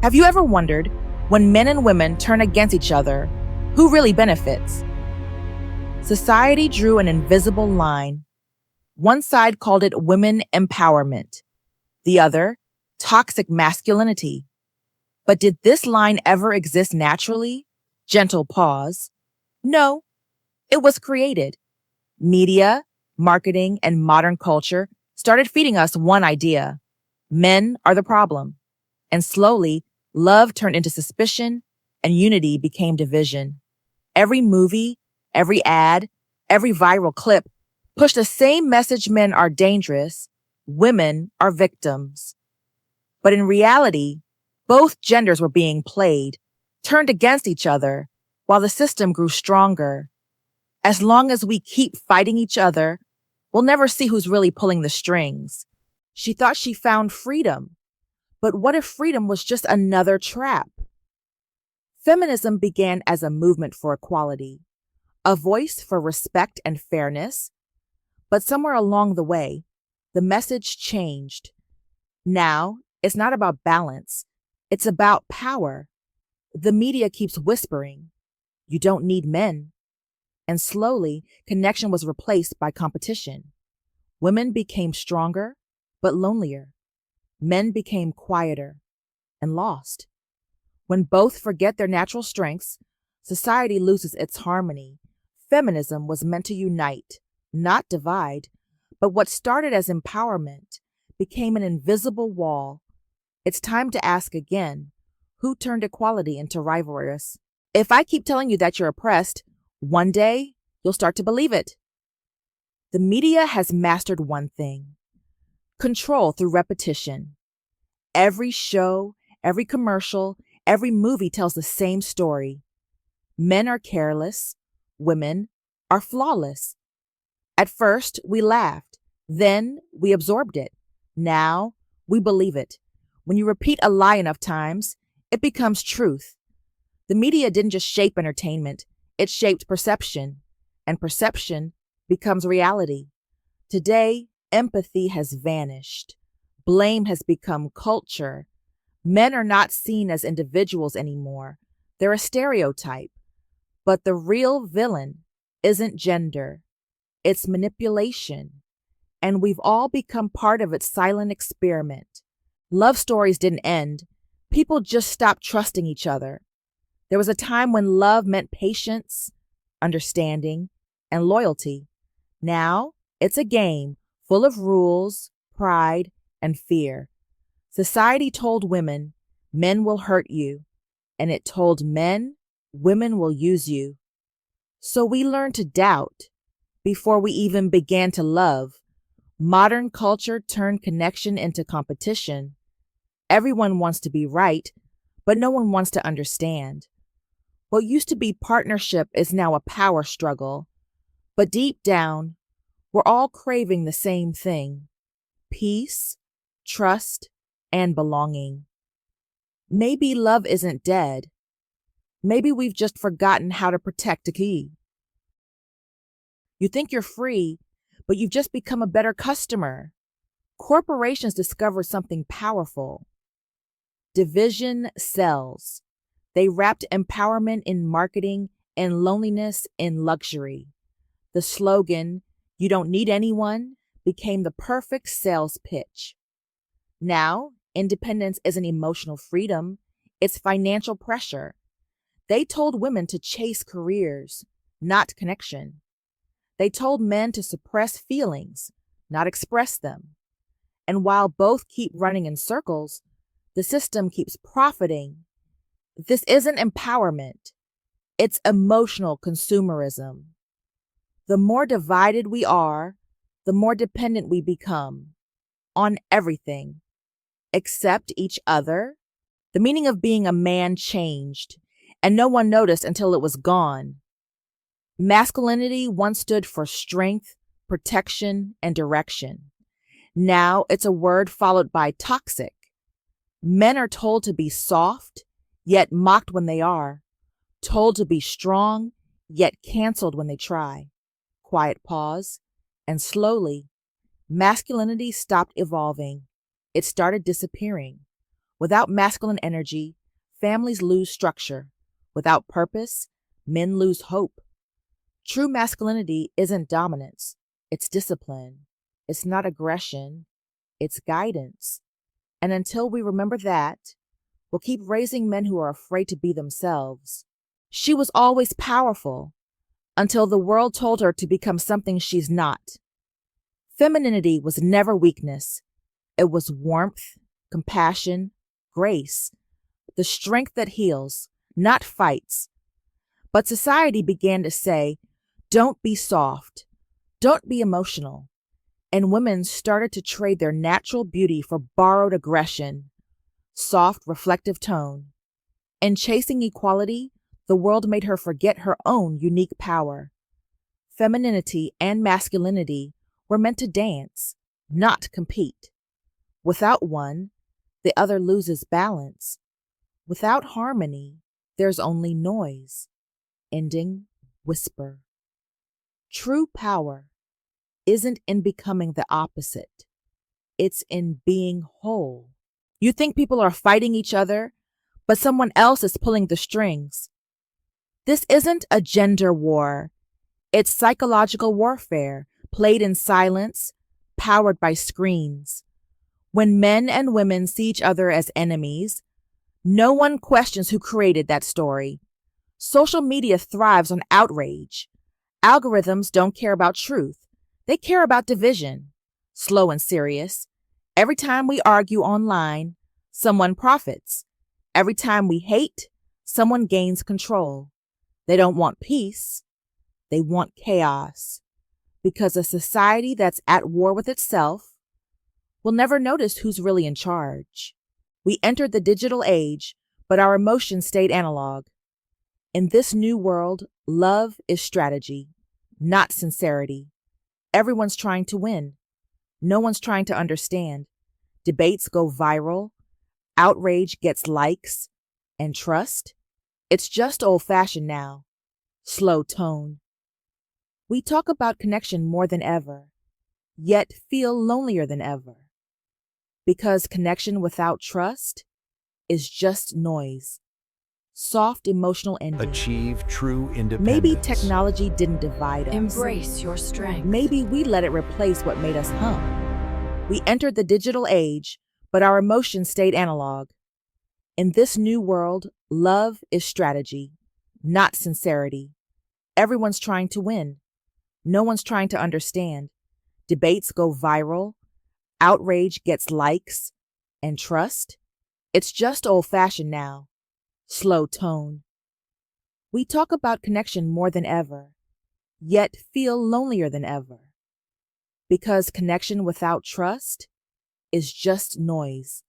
Have you ever wondered, when men and women turn against each other, who really benefits? Society drew an invisible line. One side called it women empowerment, the other, toxic masculinity. But did this line ever exist naturally? Gentle pause. No, it was created. Media, marketing, and modern culture started feeding us one idea: men are the problem. And slowly, love turned into suspicion and unity became division. Every movie, every ad, every viral clip pushed the same message: men are dangerous, women are victims. But in reality, both genders were being played, turned against each other, while the system grew stronger. As long as we keep fighting each other, we'll never see who's really pulling the strings. She thought she found freedom, but what if freedom was just another trap? Feminism began as a movement for equality, a voice for respect and fairness. But somewhere along the way, the message changed. Now, it's not about balance, it's about power. The media keeps whispering, "You don't need men." And slowly, connection was replaced by competition. Women became stronger, but lonelier. Men became quieter and lost. When both forget their natural strengths, society loses its harmony. Feminism was meant to unite, not divide, but what started as empowerment became an invisible wall. It's time to ask again, who turned equality into rivalrous? If I keep telling you that you're oppressed, one day you'll start to believe it. The media has mastered one thing: control through repetition. Every show, every commercial, every movie tells the same story. Men are careless, women are flawless. At first, we laughed. Then we absorbed it. Now we believe it. When you repeat a lie enough times, it becomes truth. The media didn't just shape entertainment, it shaped perception, and perception becomes reality. Today, empathy has vanished. Blame has become culture. Men are not seen as individuals anymore. They're a stereotype. But the real villain isn't gender, it's manipulation. And we've all become part of its silent experiment. Love stories didn't end. People just stopped trusting each other. There was a time when love meant patience, understanding, and loyalty. Now, it's a game full of rules, pride, and fear. Society told women, men will hurt you, and it told men, women will use you. So we learned to doubt before we even began to love. Modern culture turned connection into competition. Everyone wants to be right, but no one wants to understand. What used to be partnership is now a power struggle. But deep down, we're all craving the same thing: peace, trust, and belonging. Maybe love isn't dead. Maybe we've just forgotten how to protect a key. You think you're free, but you've just become a better customer. Corporations discovered something powerful. Division sells. They wrapped empowerment in marketing and loneliness in luxury. The slogan, "You don't need anyone," became the perfect sales pitch. Now, independence isn't emotional freedom, it's financial pressure. They told women to chase careers, not connection. They told men to suppress feelings, not express them. And while both keep running in circles, the system keeps profiting. This isn't empowerment, it's emotional consumerism. The more divided we are, the more dependent we become on everything except each other. The meaning of being a man changed, and no one noticed until it was gone. Masculinity once stood for strength, protection, and direction. Now it's a word followed by toxic. Men are told to be soft, yet mocked when they are. Told to be strong, yet canceled when they try. Quiet pause, and slowly, masculinity stopped evolving. It started disappearing. Without masculine energy, families lose structure. Without purpose, men lose hope. True masculinity isn't dominance, it's discipline. It's not aggression, it's guidance. And until we remember that, we'll keep raising men who are afraid to be themselves. She was always powerful until the world told her to become something she's not. Femininity was never weakness. It was warmth, compassion, grace, the strength that heals, not fights. But society began to say, don't be soft, don't be emotional. And women started to trade their natural beauty for borrowed aggression, soft, reflective tone. In chasing equality, the world made her forget her own unique power. Femininity and masculinity were meant to dance, not compete. Without one, the other loses balance. Without harmony, there's only noise. Ending whisper. True power isn't in becoming the opposite. It's in being whole. You think people are fighting each other, but someone else is pulling the strings. This isn't a gender war. It's psychological warfare, played in silence, powered by screens. When men and women see each other as enemies, no one questions who created that story. Social media thrives on outrage. Algorithms don't care about truth. They care about division. Slow and serious. Every time we argue online, someone profits. Every time we hate, someone gains control. They don't want peace. They want chaos. Because a society that's at war with itself will never notice who's really in charge. We entered the digital age, but our emotions stayed analog. In this new world, love is strategy, not sincerity. Everyone's trying to win. No one's trying to understand. Debates go viral. Outrage gets likes. And trust? It's just old-fashioned now. Slow tone. We talk about connection more than ever, yet feel lonelier than ever. Because connection without trust is just noise. Soft emotional ending. Achieve true independence. Maybe technology didn't divide us. Embrace your strength. Maybe we let it replace what made us hum. We entered the digital age, but our emotions stayed analog. In this new world, love is strategy, not sincerity. Everyone's trying to win. No one's trying to understand. Debates go viral. Outrage gets likes. And trust? It's just old-fashioned now. Slow tone. We talk about connection more than ever, yet feel lonelier than ever. Because connection without trust is just noise.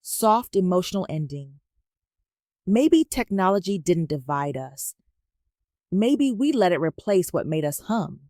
Soft emotional ending. Maybe technology didn't divide us. Maybe we let it replace what made us hum.